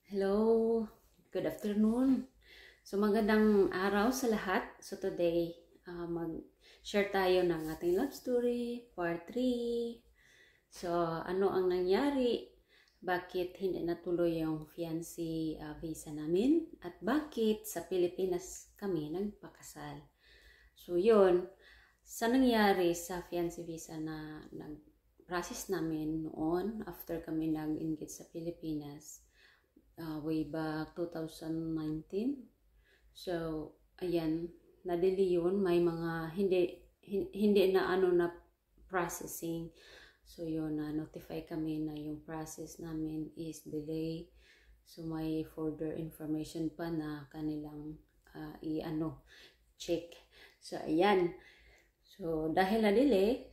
Hello, good afternoon. So magandang araw sa lahat. So today, mag-share tayo ng ating love story, part 3. So ano ang nangyari? Bakit hindi natuloy yung fiancé visa namin? At bakit sa Pilipinas kami nagpakasal? So yun, sa nangyari sa fiancé visa na nag-process namin noon after kami nag-engage sa Pilipinas, way back 2019. So, ayan, na-delay yun. May mga hindi na na processing. So, yun, na-notify kami na yung process namin is delay. So, may further information pa na kanilang check. So, ayan. So, dahil na-delay,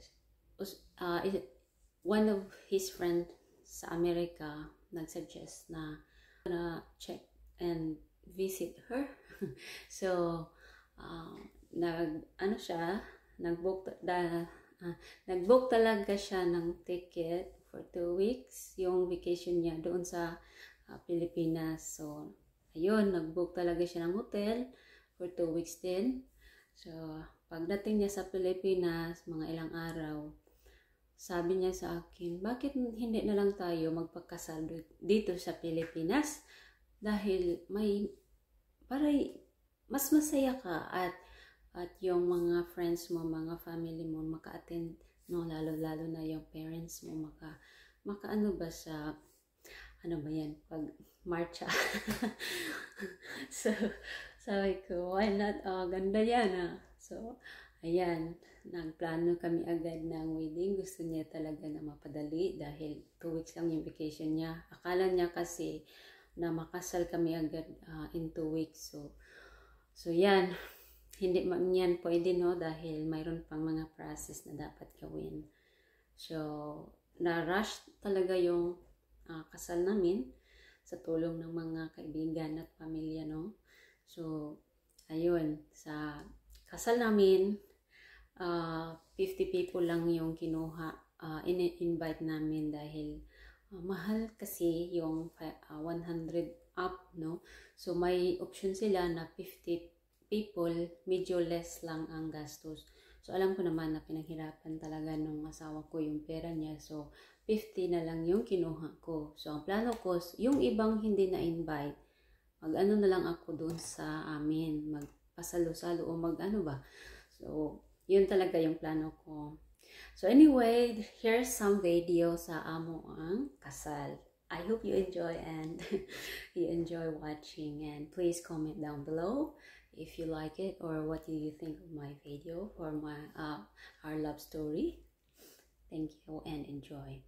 one of his friend sa Amerika nag-suggest na check and visit her. So nag-book talaga siya ng ticket for 2 weeks yung vacation niya doon sa Pilipinas. So ayun, nag-book talaga siya ng hotel for 2 weeks din. So pagdating niya sa Pilipinas, mga ilang araw, sabi niya sa akin, bakit hindi na lang tayo magpakasal dito sa Pilipinas? Dahil mas masaya ka at yung mga friends mo, mga family mo maka-attend, no, lalo na yung parents mo makaano ba sa ano ba yan, pag marcha. So sabi ko, why not? Ganda yan. So ayan, nagplano kami agad ng wedding. Gusto niya talaga na mapadali dahil 2 weeks lang yung vacation niya. Akala niya kasi na makasal kami agad in 2 weeks. So yan, hindi man yan pwede, no, dahil mayroon pang mga process na dapat gawin. So na-rush talaga yung kasal namin sa tulong ng mga kaibigan at pamilya, no. So ayun, sa kasal namin, 50 people lang yung kinuha, in-invite namin dahil mahal kasi yung 100 up, no. So may option sila na 50 people, medyo less lang ang gastos. So alam ko naman na pinaghirapan talaga nung asawa ko yung pera niya. So 50 na lang yung kinuha ko. So ang plano ko, yung ibang hindi na-invite, mag-ano na lang ako doon sa amin, magpasalo-salo o mag-ano ba. So yun talaga yung plano ko. So anyway, here's some video sa amo ang kasal. I hope you enjoy and you enjoy watching, and please comment down below if you like it or what do you think of my video for my our love story. Thank you and enjoy.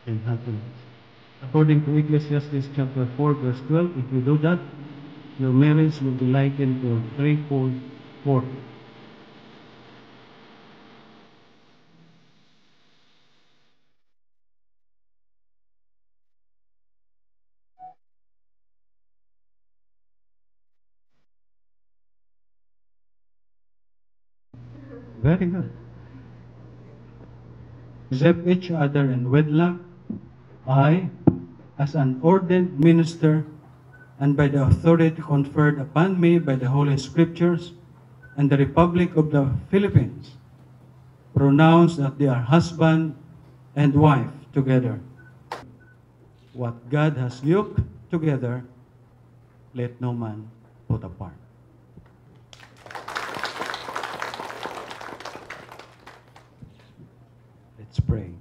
and happiness. According to Ecclesiastes chapter 4, verse 12, if you do that, your marriage will be likened to a threefold cord. Very good. Accept each other in wedlock. I, as an ordained minister, and by the authority conferred upon me by the Holy Scriptures and the Republic of the Philippines, pronounce that they are husband and wife together. What God has yoked together, let no man put apart. Let's pray.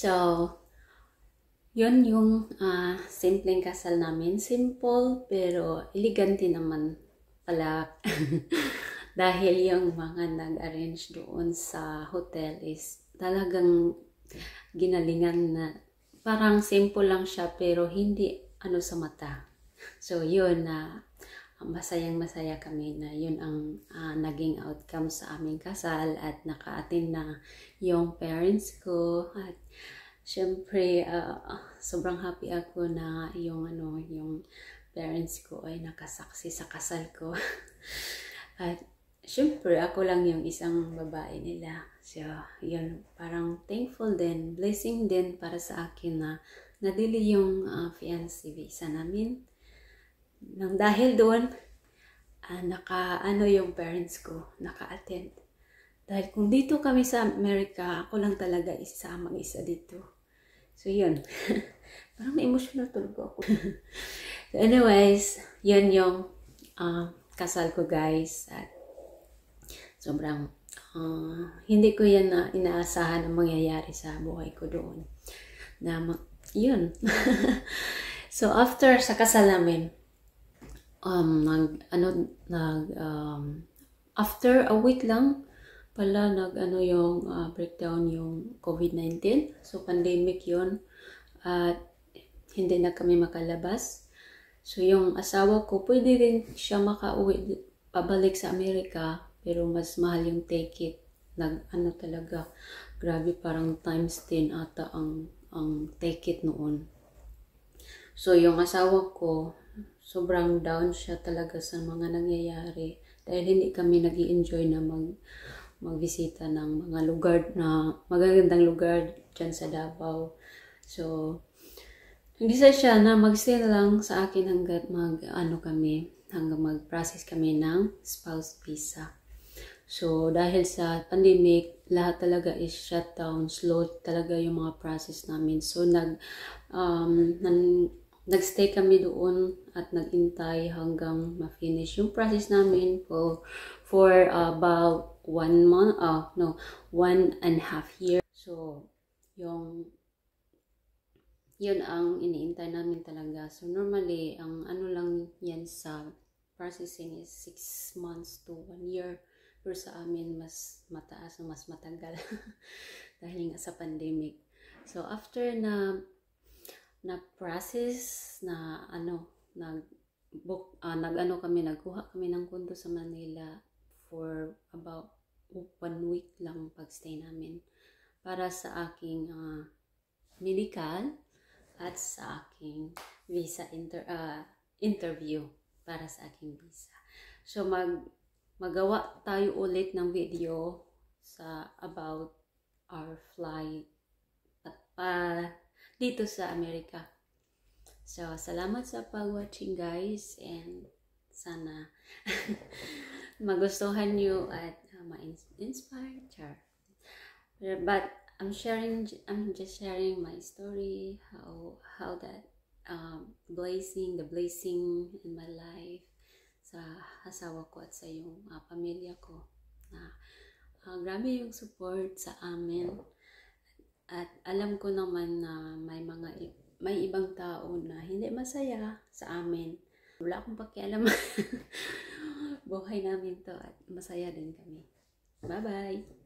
So, yun yung simpleng kasal namin. Simple pero elegante naman pala. Dahil yung mga nag-arrange doon sa hotel is talagang ginalingan na parang simple lang siya pero hindi ano sa mata. So yun na masayang-masaya kami na yun ang naging outcome sa aming kasal at naka-attend na yung parents ko at syempre sobrang happy ako na yung parents ko ay nakasaksi sa kasal ko. At syempre ako lang yung isang babae nila. So yun, parang thankful din, blessing din para sa akin na nadili yung fiancé visa namin. Nang dahil doon, yung parents ko, naka-attend. Dahil kung dito kami sa Amerika, ako lang talaga mag-isa dito. So, yun. Parang na-emotional talaga ako. So, anyways, yun yung kasal ko, guys. At sobrang hindi ko yan na inaasahan na mangyayari sa buhay ko doon. Yun. So, after sa kasal namin, after a week lang, pala yung breakdown yung COVID-19. So, pandemic yun. At hindi na kami makalabas. So, yung asawa ko, pwede rin siya makauwi pabalik sa Amerika. Pero mas mahal yung ticket. Talaga. Grabe, parang times 10 ata ang ticket noon. So, yung asawa ko, sobrang down siya talaga sa mga nangyayari. Dahil hindi kami nag-i-enjoy na magbisita ng mga lugar na magagandang lugar dyan sa Davao. So, nag-decide siya na mag-stay lang sa akin hanggang mag-process kami ng spouse visa. So, dahil sa pandemic, lahat talaga is shutdown, slow talaga yung mga process namin. So, nag-stay kami doon at nag-intay hanggang ma-finish yung process namin for about 1 and a half year. So, yun ang iniintay namin talaga. So, normally, ang lang yan sa processing is 6 months to 1 year. Pero sa amin, mas mataas o mas matagal dahil nga sa pandemic. So, after na-process, nagkuha kami ng kondo sa Manila for about 1 week lang pagstay namin para sa aking medical at sa aking visa interview para sa aking visa. So magawa tayo ulit ng video about our flight dito sa Amerika. So salamat sa pag-watching, guys, and sana magustuhan nyo at ma-inspire. But I'm just sharing my story, how that the blessing in my life sa asawa ko at sa yung pamilya ko na grabe yung support sa amin. At alam ko naman na may ibang tao na hindi masaya sa amin. Wala akong pakialam. Buhay namin to at masaya din kami. Bye-bye!